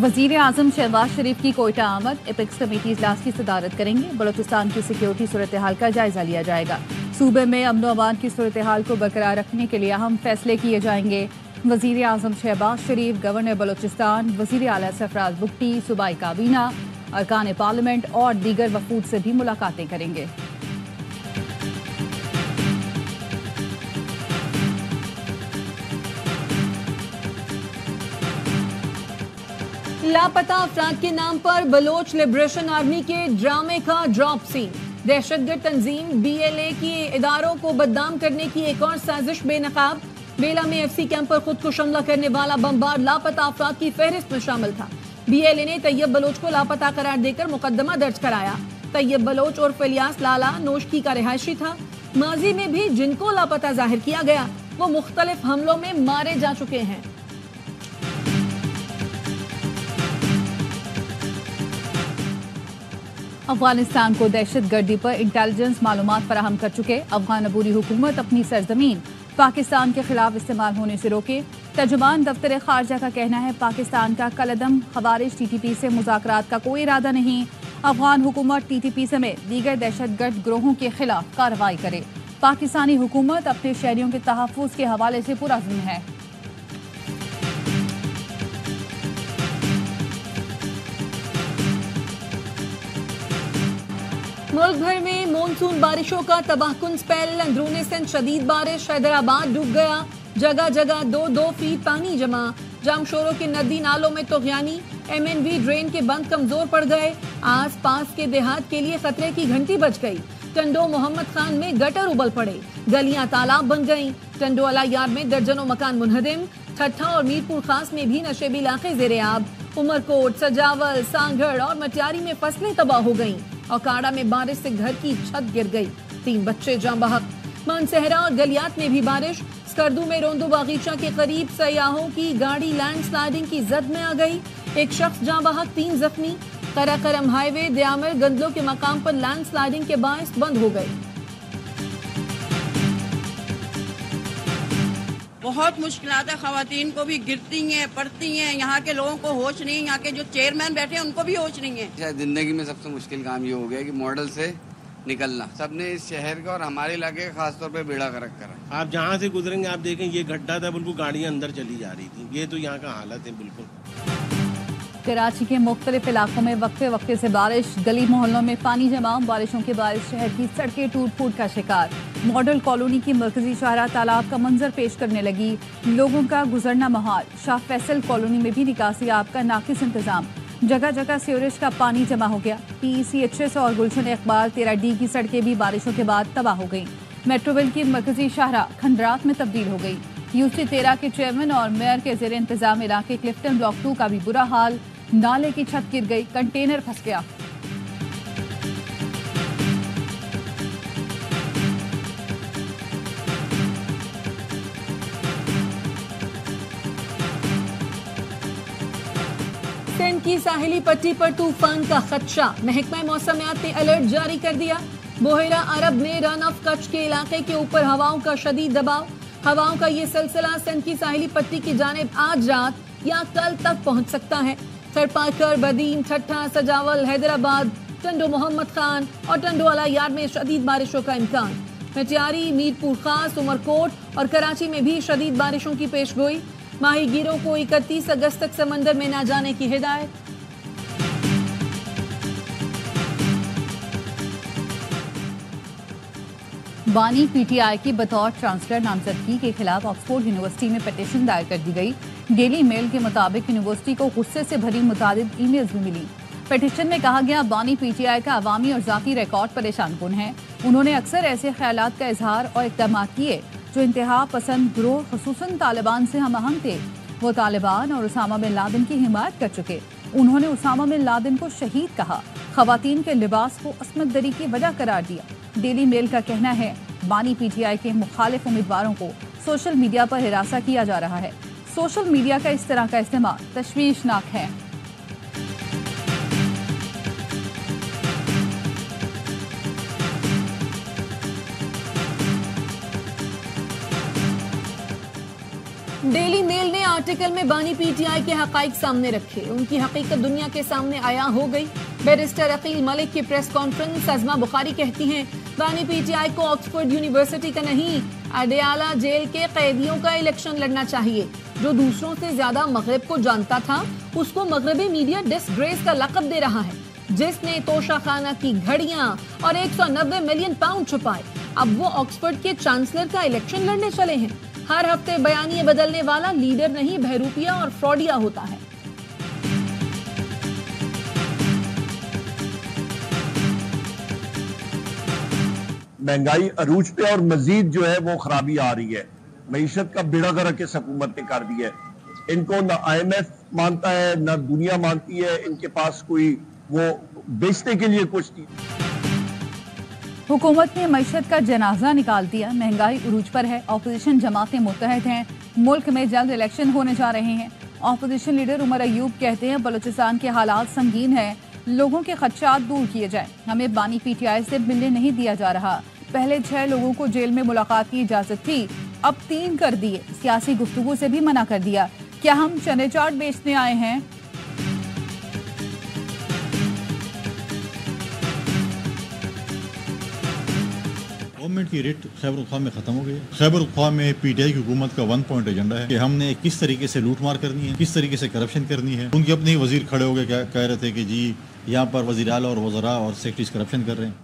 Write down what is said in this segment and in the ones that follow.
वजीर आजम शहबाज शरीफ की कोयटा आमद, एपेक्स कमेटी इजलास की सदारत करेंगे। बलोचिस्तान की सिक्योरिटी सूरत हाल का जायजा लिया जाएगा। सूबे में अमन अमान की सूरत हाल को बरकरार रखने के लिए अहम फैसले किए जाएंगे। वजीर आजम शहबाज शरीफ, गवर्नर बलोचिस्तान, वजीर आला सरफराज बुगटी, सूबाई काबीना, अरकान पार्लियामेंट और दीगर वफूद से भी मुलाकातें करेंगे। लापता अफराद के नाम पर बलोच लिबरेशन आर्मी के ड्रामे का ड्रॉप सीन। दहशतगर्द तंजीम BLA की इदारों को बदनाम करने की एक और साजिश बेनकाब। बेला में FC कैंप पर खुद को हमला करने वाला बमबार लापता अफराद की फहरिस्त में शामिल था। BLA ने तैयब बलोच को लापता करार देकर मुकदमा दर्ज कराया। तैयब बलोच और इलियास लाला नोशकी का रिहायशी था। माजी में भी जिनको लापता जाहिर किया गया वो मुख्तलिफ हमलों में मारे जा चुके हैं। अफगानिस्तान को दहशत गर्दी पर इंटेलिजेंस मालूमात फराहम कर चुके अफगान अबूरी हुकूमत अपनी सरजमीन पाकिस्तान के खिलाफ इस्तेमाल होने से रोके। तर्जुमान दफ्तर खारजा का कहना है पाकिस्तान का कलदम खवारिज TTP से मुज़ाकरात का कोई इरादा नहीं। अफगान हुकूमत TTP समेत दीगर दहशतगर्द ग्रोहों के खिलाफ कार्रवाई करे। पाकिस्तानी हुकूमत अपने शहरियों के तहफ़्फ़ुज़ के हवाले से पुरअज़्म है। मुल्क भर में मानसून बारिशों का तबाहकुन स्पेल। अंदरूनी सिंध शदीद बारिश, हैदराबाद डूब गया। जगह जगह 2-2 फीट पानी जमा। जामशोरों के नदी नालों में तोगयानी। MNV ड्रेन के बंद कमजोर पड़ गए। आस पास के देहात के लिए खतरे की घंटी बज गई। टंडो मोहम्मद खान में गटर उबल पड़े, गलियां तालाब बन गईं। टंडो अलायार में दर्जनों मकान मुनहदिम। ठट्ठा और मीरपुर खास में भी नशेबी इलाके ज़ेरे-आब। उमरकोट, सजावल, सांगड़ और मटियारी में फसलें तबाह हो गईं और काड़ा में बारिश से घर की छत गिर गई। 3 बच्चे जाँ बहक। मानसहरा और गलियात में भी बारिश। स्कर्दू में रोंदो बागीचा के करीब सयाहों की गाड़ी लैंडस्लाइडिंग की जद में आ गई। एक शख्स जाँ बहक, 3 जख्मी। कराकरम हाईवे दयामर गंदलों के मकाम पर लैंडस्लाइडिंग के बायस बंद हो गई। बहुत मुश्किलात है, खवातीन को भी गिरती हैं, पड़ती हैं। यहाँ के लोगों को होश नहीं है, यहाँ के जो चेयरमैन बैठे हैं उनको भी होश नहीं है। शायद जिंदगी में सबसे मुश्किल काम ये हो गया कि मॉडल से निकलना। सबने इस शहर का और हमारे इलाके का खासतौर पे बेड़ा गर्क करा। आप जहाँ से गुजरेंगे आप देखें ये गड्ढा था, बिल्कुल गाड़ियाँ अंदर चली जा रही थी। ये तो यहाँ का हालत है बिल्कुल। कराची के मुख्तलिफ इलाकों में वक्फे वक्फे से बारिश। गली मोहल्लों में पानी जमा। बारिशों के बारिश शहर की सड़कें टूट फूट का शिकार। मॉडल कॉलोनी की मरकजी शाहरा तालाब का मंजर पेश करने लगी। लोगों का गुजरना महाल। शाह फैसल कॉलोनी में भी निकासी आब का नाकिस इंतजाम। जगह जगह सीवरेज का पानी जमा हो गया। PECHS और गुलशन इकबाल 13D की सड़कें भी बारिशों के बाद तबाह हो गई। मेट्रोवेल की मरकजी शाहरा खंडरात में तब्दील हो गई। UC 13 के चेयरमैन और मेयर के जेर इंतजाम इलाके क्लिफ्टन ब्लॉक 2 का भी बुरा हाल। नाले की छत गिर गई, कंटेनर फंस गया। सिंध की साहिली पट्टी पर तूफान का खदशा। महकमा मौसमियात ने अलर्ट जारी कर दिया। बोहेरा अरब में रन ऑफ कच्छ के इलाके के ऊपर हवाओं का शदीद दबाव। हवाओं का ये सिलसिला सिंध की साहिली पट्टी की जानिब आज रात या कल तक पहुंच सकता है। थरपाकर, बदीन, ठट्ठा, सजावल, हैदराबाद, टंडो मोहम्मद खान और टंडो अलायार में शदीद बारिशों का इम्कान। मटियारी, मीरपुर खास, उमरकोट और कराची में भी शदीद बारिशों की पेशगोई। माहीगीरों को 31 अगस्त तक समंदर में न जाने की हिदायत। बानी PTI की बतौर चांसलर नामजदगी के खिलाफ ऑक्सफोर्ड यूनिवर्सिटी में पिटीशन दायर कर दी गई। डेली मेल के मुताबिक यूनिवर्सिटी को गुस्से से भरी मुतादिद ईमेल्स भी मिली। पिटीशन में कहा गया बानी PTI का अवामी और जाती रिकॉर्ड परेशान कुन है। उन्होंने अक्सर ऐसे ख्यालात का इजहार और इक़दाम किए जो इंतहा पसंद ग्रोह खुसूसन तालिबान से हम आहंग थे। वो तालिबान और उसामा बिन लादेन की हिमायत कर चुके। उन्होंने उसामा बिन लादेन को शहीद कहा। खवातीन के लिबास को अस्मत दरी की वजह करार दिया। डेली मेल का कहना है बानी PTI के मुखालिफ उम्मीदवारों को सोशल मीडिया पर हिरासा किया जा रहा है। सोशल मीडिया का इस तरह का इस्तेमाल तशवीशनाक है। डेली मेल ने आर्टिकल में बानी पीटीआई के हकाइक सामने रखे। उनकी हकीकत दुनिया के सामने आया हो गई। बैरिस्टर अकील मलिक की प्रेस कॉन्फ्रेंस। अजमा बुखारी कहती हैं बानी पीटीआई को ऑक्सफोर्ड यूनिवर्सिटी का नहीं, अडयाला जेल के कैदियों का इलेक्शन लड़ना चाहिए। जो दूसरों से ज्यादा मगरब को जानता था उसको मगरबी मीडिया डिसग्रेस का लक़ब दे रहा है। जिसने तोशा खाना की घड़ियां और 190 मिलियन पाउंड छुपाए, अब वो ऑक्सफोर्ड के चांसलर का इलेक्शन लड़ने चले हैं। हर हफ्ते बयानिए बदलने वाला लीडर नहीं, बहरूपिया और फ्रॉडिया होता है। महंगाई अरूज पे और मजीद जो है वो खराबी आ रही है। मईशत का बेड़ा गर्क इस हुकूमत ने कर दिया है। इनको ना IMF मानता है ना दुनिया मानती है। इनके पास कोई वो बेचने के लिए कुछ नहीं। हुकूमत ने मईशत का जनाजा निकाल दिया। महंगाई उरूज पर है। ऑपोजिशन जमातें मुत्तहद हैं। मुल्क में जल्द इलेक्शन होने जा रहे हैं। ऑपोजिशन लीडर उमर अयूब कहते हैं बलूचिस्तान के हालात संगीन हैं, लोगों के खदशात दूर किए जाएं। हमें बानी पीटीआई से मिलने नहीं दिया जा रहा। पहले 6 लोगों को जेल में मुलाकात की इजाजत थी, अब 3 कर दिए। सियासी गुफ्तगू से भी मना कर दिया। क्या हम चने चाट बेचने आए हैं? गवर्नमेंट की रेट खैबर पख्तूनख्वा में खत्म हो गई है। खैबर पख्तूनख्वा में पीटीआई की हुकूमत का 1 पॉइंट एजेंडा है कि हमने किस तरीके से लूटमार करनी है, किस तरीके से करप्शन करनी है। उनके अपने ही वजीर खड़े हो गए कह रहे थे कि जी यहाँ पर वजीर आला और वज़रा और सेक्रेटरीज करप्शन कर रहे हैं।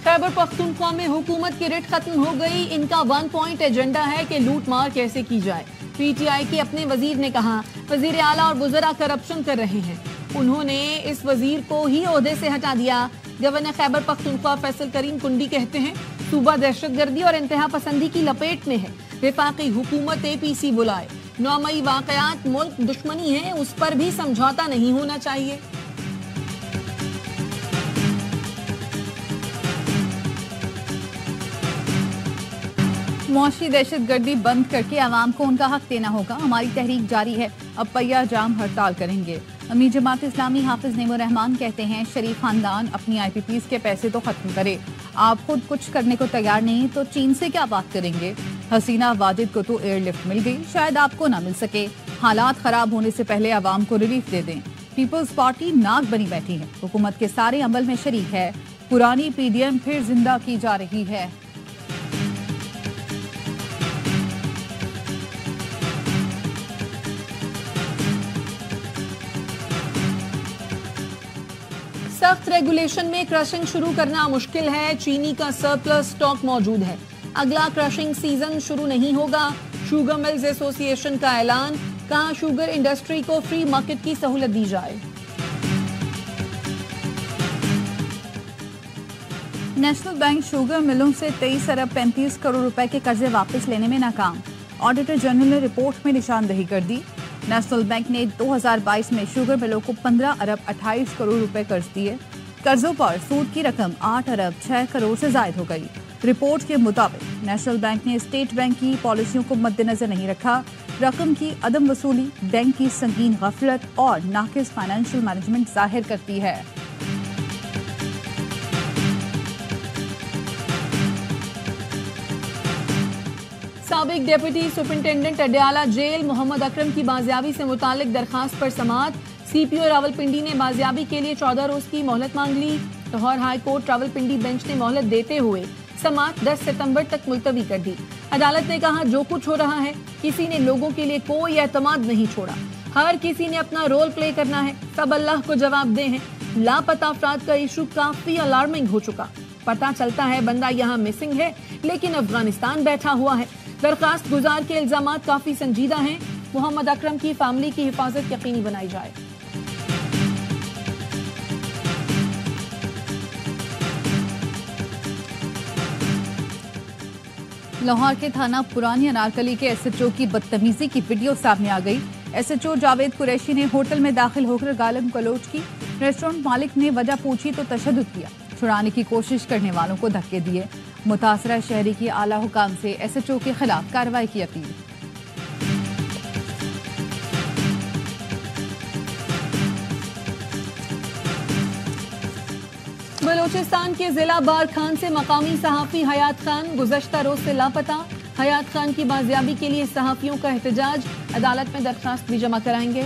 खैबर पख्तूनख्वा में हुकूमत की रेट खत्म हो गई। इनका 1 पॉइंट एजेंडा है कि लूटमार कैसे की जाए। पीटीआई के अपने वजीर ने कहा वजीर आला और वज़रा करप्शन कर रहे हैं। उन्होंने इस वजीर को ही ओहदे से हटा दिया। गवर्नर खैबर पख्तूनख्वा फैसल करीम कुंडी कहते हैं सूबा दहशतगर्दी और इंतहा पसंदी की लपेट में है। वफाकी हुकूमत APC बुलाए। 9 मई वाकयात मुल्क दुश्मनी है, उस पर भी समझौता नहीं होना चाहिए। मुआशी दहशतगर्दी बंद करके आवाम को उनका हक देना होगा। हमारी तहरीक जारी है, अब पहिया जाम हड़ताल करेंगे। अमीर जमात इस्लामी हाफिज नेमो रहमान कहते हैं शरीफ खानदान अपनी IPPs के पैसे तो खत्म करे। आप खुद कुछ करने को तैयार नहीं तो चीन से क्या बात करेंगे। हसीना वाजिद को तो एयरलिफ्ट मिल गई, शायद आपको ना मिल सके। हालात खराब होने से पहले आवाम को रिलीफ दे दें। पीपल्स पार्टी नाक बनी बैठी है, हुकूमत के सारे अमल में शरीक है। पुरानी PDM फिर जिंदा की जा रही है। सख्त रेगुलेशन में क्रशिंग शुरू करना मुश्किल है। चीनी का सरप्लस स्टॉक मौजूद है। अगला क्रशिंग सीजन शुरू नहीं होगा। शुगर मिल्स एसोसिएशन का ऐलान। कहा शुगर इंडस्ट्री को फ्री मार्केट की सहूलत दी जाए। नेशनल बैंक शुगर मिलों से 23 अरब 35 करोड़ रुपए के कर्जे वापस लेने में नाकाम। ऑडिटर जनरल ने रिपोर्ट में निशानदेही कर दी। नेशनल बैंक ने 2022 में शुगर मिलों को 15 अरब 28 करोड़ रुपए कर्ज दिए। कर्जों पर सूद की रकम 8 अरब 6 करोड़ से जायद हो गई। रिपोर्ट के मुताबिक नेशनल बैंक ने स्टेट बैंक की पॉलिसियों को मद्देनजर नहीं रखा। रकम की अदम वसूली बैंक की संगीन गफलत और नाकिस फाइनेंशियल मैनेजमेंट जाहिर करती है। साबिक deputy superintendent Adiala jail Mohammad Akram की बाजियाबी से मुतालिक दरखास्त पर समाअत। CPO रावलपिंडी ने बाजियाबी के लिए 14 रोज की मोहलत मांग ली। Lahore high court Rawalpindi bench ने मोहलत देते हुए समाअत 10 सितंबर तक मुलतवी कर दी। अदालत ने कहा जो कुछ हो रहा है किसी ने लोगों के लिए कोई एतमाद नहीं छोड़ा। हर किसी ने अपना रोल प्ले करना है, सब अल्लाह को जवाब दे हैं। लापता अफराद का इशू काफी अलार्मिंग हो चुका। पता चलता है बंदा यहाँ मिसिंग है लेकिन अफगानिस्तान बैठा हुआ है। दरखास्त गुजार के इल्जामात काफी संजीदा हैं। मोहम्मद अकरम की फैमिली की हिफाजत यकीनी बनाई जाए। लाहौर के थाना पुरानी अनारकली के SHO की बदतमीजी की वीडियो सामने आ गई। SHO जावेद कुरैशी ने होटल में दाखिल होकर गालिम गलौज की। रेस्टोरेंट मालिक ने वजह पूछी तो तशद्दुद किया। छुड़ाने की कोशिश करने वालों को धक्के दिए। मुतासरा शहरी की आला हुकाम से SHO के खिलाफ कार्रवाई की अपील। बलोचिस्तान के जिला बार खान से मकामी सहाफी हयात खान गुज़श्ता रोज से लापता। हयात खान की बाजियाबी के लिए सहाफियों का एहतजाज, अदालत में दरख्वास्त भी जमा कराएंगे।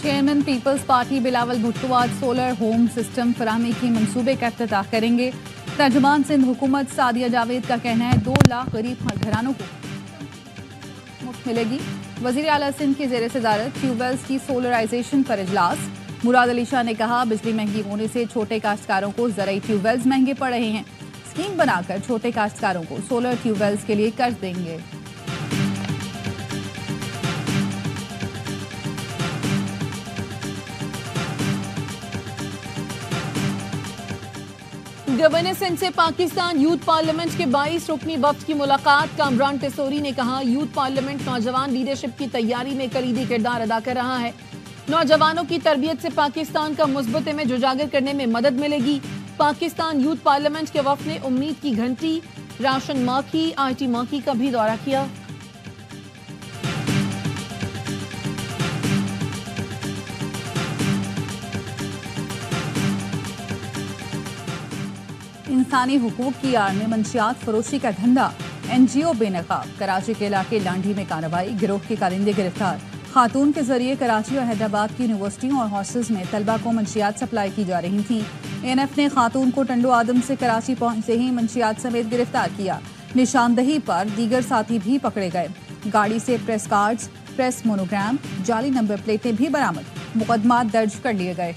चेयरमैन पीपल्स पार्टी बिलावल भुट्टो आज सोलर होम सिस्टम फराहमी की मंसूबे का इफ्तिताह करेंगे। तर्जुमान सिंध हुकूमत सादिया जावेद का कहना है 2 लाख गरीब घरानों को मुफ्त मिलेगी। वजीर आला सिंध की जेर सदारत ट्यूबवेल्स की सोलराइजेशन पर इजलास। मुराद अली शाह ने कहा बिजली महंगी होने से छोटे काश्तकारों को ज़राई ट्यूबवेल्स महंगे पड़ रहे हैं। स्कीम बनाकर छोटे काश्तकारों को सोलर ट्यूबवेल्स के लिए कर्ज देंगे। गवर्नर सिंध से पाकिस्तान यूथ पार्लियामेंट के 22 रुकनी वफ्द की मुलाकात। कामरान टेसोरी ने कहा यूथ पार्लियामेंट नौजवान लीडरशिप की तैयारी में कलीदी किरदार अदा कर रहा है। नौजवानों की तरबियत से पाकिस्तान का मुस्बत इमेज उजागर करने में मदद मिलेगी। पाकिस्तान यूथ पार्लियामेंट के वफ्द ने उम्मीद की घंटी, राशन माखी, IT माखी का भी दौरा किया। इंसानी हुकूक की आड़ में मंशियात फरोशी का धंधा, NGO बेनकाब। कराची के इलाके लांढी में कार्रवाई, गिरोह के कारिंदे गिरफ्तार। खातून के जरिए कराची और हैदराबाद की यूनिवर्सिटियों और हॉस्टल्स में तलबा को मंशियात सप्लाई की जा रही थी। ANF ने खातून को टंडो आदम से कराची पहुंचते ही मंशियात समेत गिरफ्तार किया। निशानदही पर दीगर साथी भी पकड़े गए। गाड़ी से प्रेस कार्ड्स, प्रेस मोनोग्राम, जाली नंबर प्लेटें भी बरामद। मुकदमा दर्ज कर लिए गए।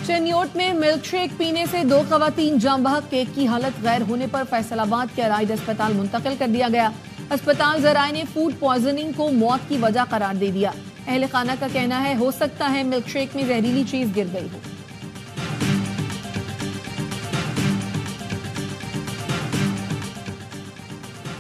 चेन्योट में मिल्क शेक पीने से 2 खवातीन जाँ बहक, केक की हालत गैर होने पर फैसलाबाद के अलाइड अस्पताल मुंतकिल कर दिया गया। अस्पताल जराए ने फूड पॉइजनिंग को मौत की वजह करार दे दिया। अहले खाना का कहना है हो सकता है मिल्क शेक में जहरीली चीज गिर गई हो।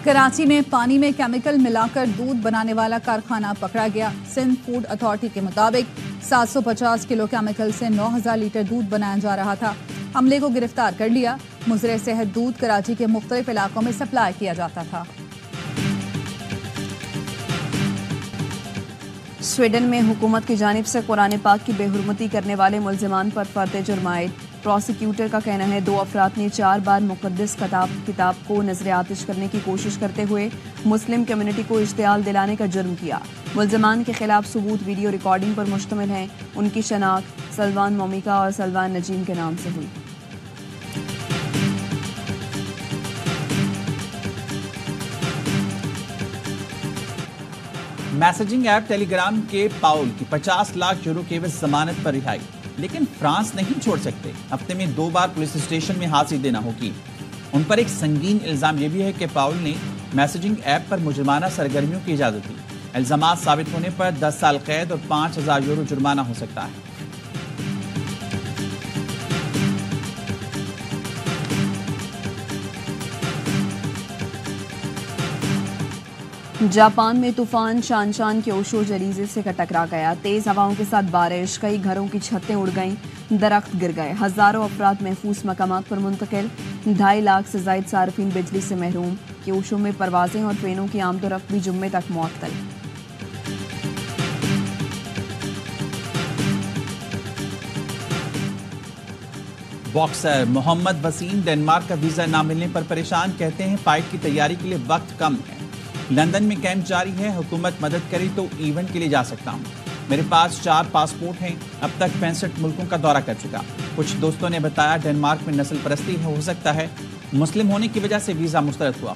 कराची में पानी में केमिकल मिलाकर दूध बनाने वाला कारखाना पकड़ा गया। सिंध फूड अथॉरिटी के मुताबिक 750 किलो केमिकल से 9000 लीटर दूध बनाया जा रहा था। अमले को गिरफ्तार कर लिया। मुजरे सेहत दूध कराची के मुख्तलिफ इलाकों में सप्लाई किया जाता था। स्वीडन में हुकूमत की जानिब से कुरान पाक की बेहुरमती करने वाले मुल्जिमान पर फर्द जुर्मायद। प्रोसिक्यूटर का कहना है 2 अफराद ने 4 बार मुक़द्दस किताब को नजर आतिश करने की कोशिश करते हुए मुस्लिम कम्युनिटी को इश्तियाल दिलाने का जुर्म किया। मुल्जिमान के खिलाफ सबूत वीडियो रिकॉर्डिंग पर मुश्तमिल हैं। उनकी शनाख्त सलमान मोमिका और सलमान नजीम के नाम से हुई। मैसेजिंग ऐप टेलीग्राम के पाउल की 50 लाख यूरो के एवज जमानत पर रिहाई, लेकिन फ्रांस नहीं छोड़ सकते। हफ्ते में 2 बार पुलिस स्टेशन में हाजिरी देना होगी। उन पर एक संगीन इल्जाम यह भी है कि पाउल ने मैसेजिंग ऐप पर मुजरमाना सरगर्मियों की इजाजत दी। इल्जामात साबित होने पर 10 साल कैद और 5000 यूरो जुर्माना हो सकता है। जापान में तूफान शानशान के ओशो जरीजे से टकरा गया। तेज हवाओं के साथ बारिश, कई घरों की छतें उड़ गईं, दरख्त गिर गए। हजारों अफराद महफूज मकामात पर मुंतकिल। 2.5 लाख से जायद सार्फिन बिजली से महरूम। के ओशो में परवाजें और ट्रेनों की आमदोरफ्त भी जुम्मे तक मुअत्तल। बॉक्सर मोहम्मद वसीम डेनमार्क का वीजा ना मिलने पर परेशान, कहते हैं फाइट की तैयारी के लिए वक्त कम है। लंदन में कैंप जारी है, हुकूमत मदद करे तो इवेंट के लिए जा सकता हूँ। मेरे पास 4 पासपोर्ट हैं, अब तक 65 मुल्कों का दौरा कर चुका। कुछ दोस्तों ने बताया डेनमार्क में नस्ल परस्ती हो सकता है, मुस्लिम होने की वजह से वीजा मुस्तरद हुआ।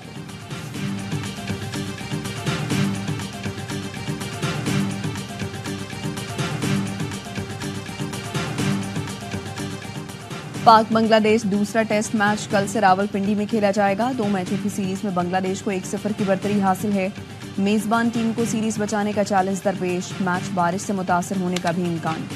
पाक बांग्लादेश दूसरा टेस्ट मैच कल से रावलपिंडी में खेला जाएगा। 2 मैचों की सीरीज में बांग्लादेश को 1-0 की बरतरी हासिल है। मेजबान टीम को सीरीज बचाने का चैलेंज दरपेश। मैच बारिश से मुतासर होने का भी इम्कान।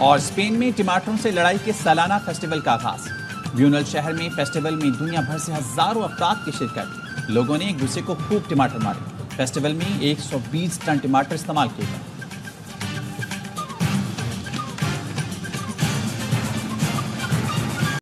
और स्पेन में टमाटरों से लड़ाई के सालाना फेस्टिवल का आगाज। ब्यूनल शहर में फेस्टिवल में दुनिया भर से हजारों अफराद की शिरकत। लोगों ने एक दूसरे को खूब टमाटर मारे। फेस्टिवल में 120 टन टमाटर इस्तेमाल किए गए।